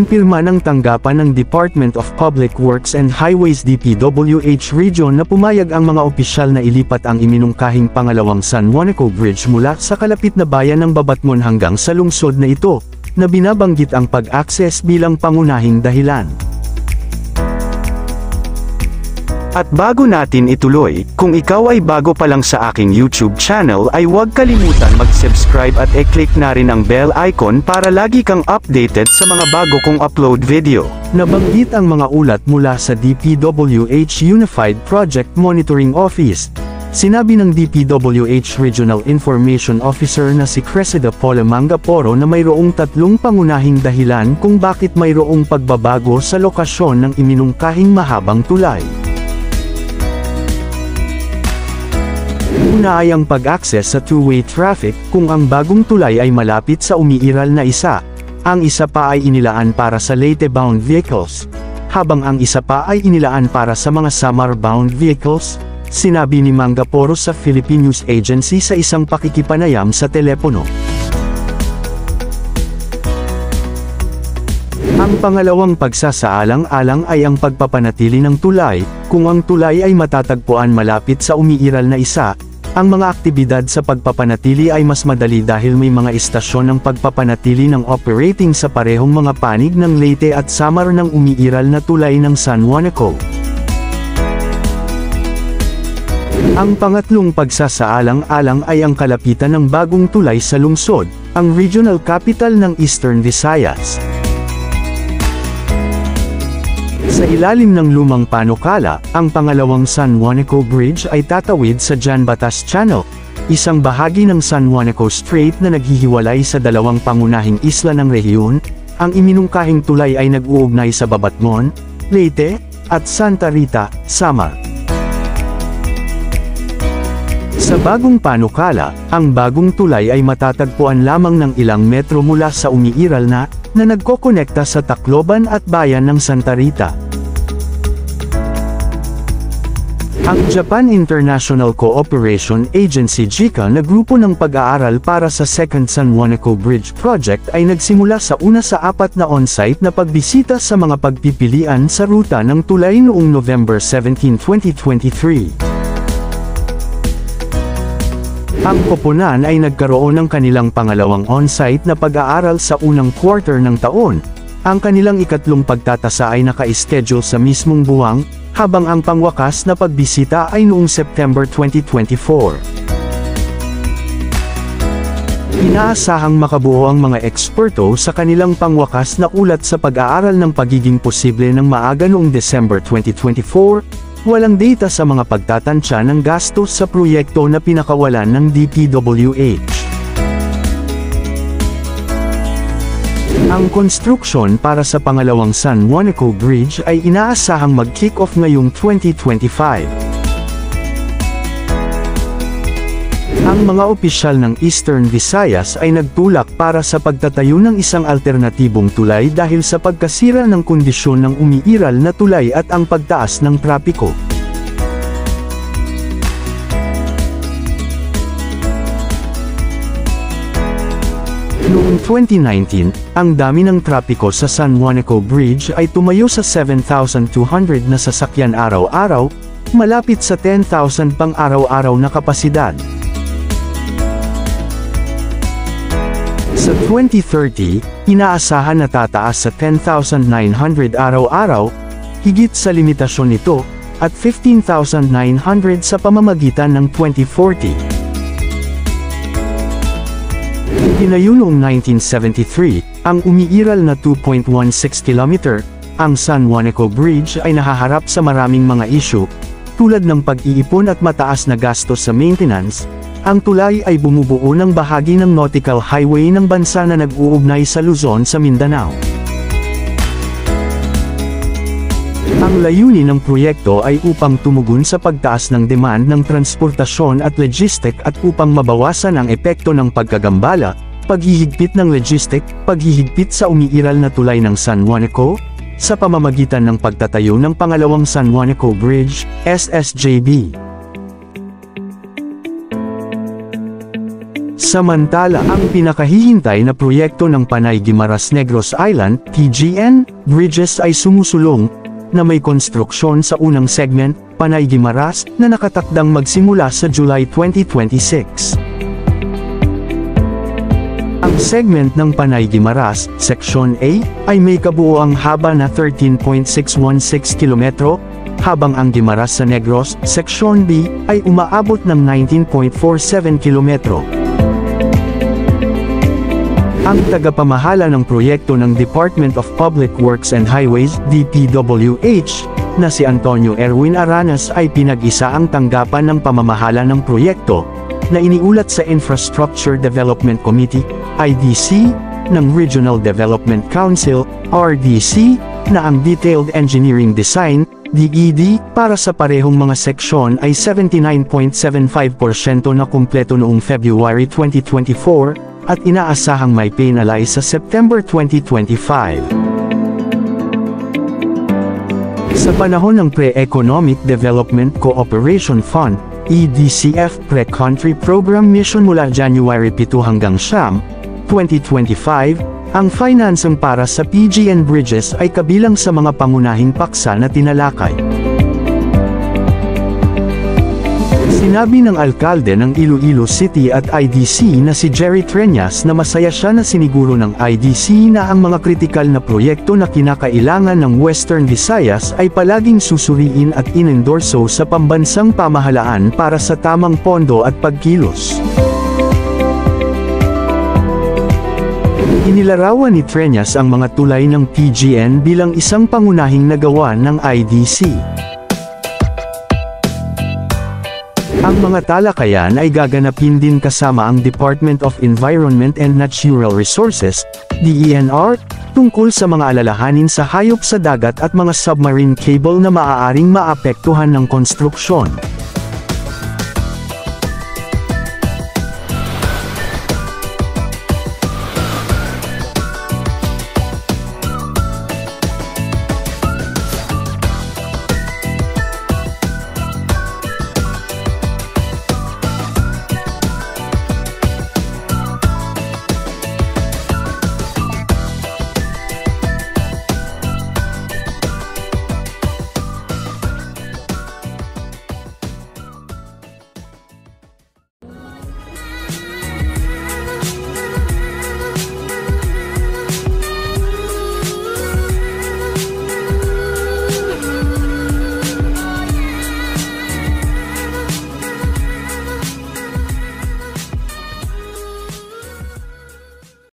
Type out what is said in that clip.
Kinumpirma ng tanggapan ng Department of Public Works and Highways DPWH Region na pumayag ang mga opisyal na ilipat ang iminungkahing pangalawang San Juanico Bridge mula sa kalapit na bayan ng Babatngon hanggang sa lungsod na ito, na binabanggit ang pag-access bilang pangunahing dahilan. At bago natin ituloy, kung ikaw ay bago pa lang sa aking YouTube channel ay huwag kalimutan mag-subscribe at i-click na rin ang bell icon para lagi kang updated sa mga bago kong upload video. Nabanggit ang mga ulat mula sa DPWH Unified Project Monitoring Office. Sinabi ng DPWH Regional Information Officer na si Cressida Paula Mangaporo na mayroong tatlong pangunahing dahilan kung bakit mayroong pagbabago sa lokasyon ng iminungkahing mahabang tulay. Una ay ang pag-access sa two-way traffic, kung ang bagong tulay ay malapit sa umiiral na isa. Ang isa pa ay inilaan para sa Leyte-bound vehicles, habang ang isa pa ay inilaan para sa mga Samar-bound vehicles, sinabi ni Mangaporo sa Philippine News Agency sa isang pakikipanayam sa telepono. Ang pangalawang pagsasaalang-alang ay ang pagpapanatili ng tulay. Kung ang tulay ay matatagpuan malapit sa umiiral na isa, ang mga aktibidad sa pagpapanatili ay mas madali dahil may mga istasyon ng pagpapanatili ng operating sa parehong mga panig ng Leyte at Samar ng umiiral na tulay ng San Juanico. Ang pangatlong pagsasaalang-alang ay ang kalapitan ng bagong tulay sa lungsod, ang regional capital ng Eastern Visayas. Sa ilalim ng lumang panukala, ang pangalawang San Juanico Bridge ay tatawid sa Jan Batas Channel, isang bahagi ng San Juanico Strait na naghihiwalay sa dalawang pangunahing isla ng rehiyon. Ang iminungkahing tulay ay nag-uugnay sa Babatngon, Leyte, at Santa Rita, Samar. Sa bagong panukala, ang bagong tulay ay matatagpuan lamang ng ilang metro mula sa umiiral na nagkokonekta sa Tacloban at bayan ng Santa Rita. Ang Japan International Cooperation Agency JICA na grupo ng pag-aaral para sa Second San Juanico Bridge Project ay nagsimula sa una sa 4 na on-site na pagbisita sa mga pagpipilian sa ruta ng tulay noong November 17, 2023. Ang koponan ay nagkaroon ng kanilang pangalawang on-site na pag-aaral sa unang quarter ng taon. Ang kanilang ikatlong pagtatasa ay naka-schedule sa mismong buwang, habang ang pangwakas na pagbisita ay noong September 2024. Inaasahang makabuo ang mga eksperto sa kanilang pangwakas na ulat sa pag-aaral ng pagiging posible ng maaga noong December 2024, walang data sa mga pagtatansya ng gastos sa proyekto na pinakawalan ng DPWH. Ang konstruksyon para sa pangalawang San Juanico Bridge ay inaasahang mag-kick off ngayong 2025. Ang mga opisyal ng Eastern Visayas ay nagtulak para sa pagtatayo ng isang alternatibong tulay dahil sa pagkasira ng kondisyon ng umiiral na tulay at ang pagtaas ng trapiko. Noong 2019, ang dami ng trapiko sa San Juanico Bridge ay tumayo sa 7,200 na sasakyan araw-araw, malapit sa 10,000 pang araw-araw na kapasidad. Sa 2030, inaasahan na tataas sa 10,900 araw-araw, higit sa limitasyon nito, at 15,900 sa pamamagitan ng 2040. Itinayo noong 1973, ang umiiral na 2.16 km, ang San Juanico Bridge ay nahaharap sa maraming mga isyu, tulad ng pag-iipon at mataas na gastos sa maintenance. Ang tulay ay bumubuo ng bahagi ng nautical highway ng bansa na nag-uugnay sa Luzon sa Mindanao. Ang layunin ng proyekto ay upang tumugon sa pagtaas ng demand ng transportasyon at logistic at upang mabawasan ang epekto ng pagkagambala, paghihigpit ng logistic, paghihigpit sa umiiral na tulay ng San Juanico, sa pamamagitan ng pagtatayo ng pangalawang San Juanico Bridge, SSJB. Samantala, ang pinakahihintay na proyekto ng Panay Guimaras Negros Island, PGN, Bridges ay sumusulong, na may konstruksyon sa unang segment, Panay Guimaras, na nakatakdang magsimula sa July 2026. Ang segment ng Panay Guimaras, Section A, ay may kabuoang haba na 13.616 km, habang ang Guimaras sa Negros, Section B, ay umaabot ng 19.47 km. Ang tagapamahala ng proyekto ng Department of Public Works and Highways, DPWH, na si Antonio Erwin Aranas ay pinag-isa ang tanggapan ng pamamahala ng proyekto, na iniulat sa Infrastructure Development Committee, IDC, ng Regional Development Council, RDC, na ang Detailed Engineering Design, DED, para sa parehong mga seksyon ay 79.75% na kumpleto noong February 2024, at inaasahang may penalize sa September 2025. Sa panahon ng Pre-Economic Development Cooperation Fund, EDCF Pre-Country Program Mission mula January 7 hanggang 9, 2025, ang financing para sa PGN Bridges ay kabilang sa mga pangunahing paksa na tinalakay. Sinabi ng alkalde ng Iloilo City at IDC na si Jerry Treñas na masaya siya na siniguro ng IDC na ang mga kritikal na proyekto na kinakailangan ng Western Visayas ay palaging susuriin at inendorso sa pambansang pamahalaan para sa tamang pondo at pagkilos. Inilarawan ni Treñas ang mga tulay ng PGN bilang isang pangunahing nagawa ng IDC. Ang mga talakayan ay gaganapin din kasama ang Department of Environment and Natural Resources, DENR, tungkol sa mga alalahanin sa hayop sa dagat at mga submarine cable na maaaring maapektuhan ng konstruksyon.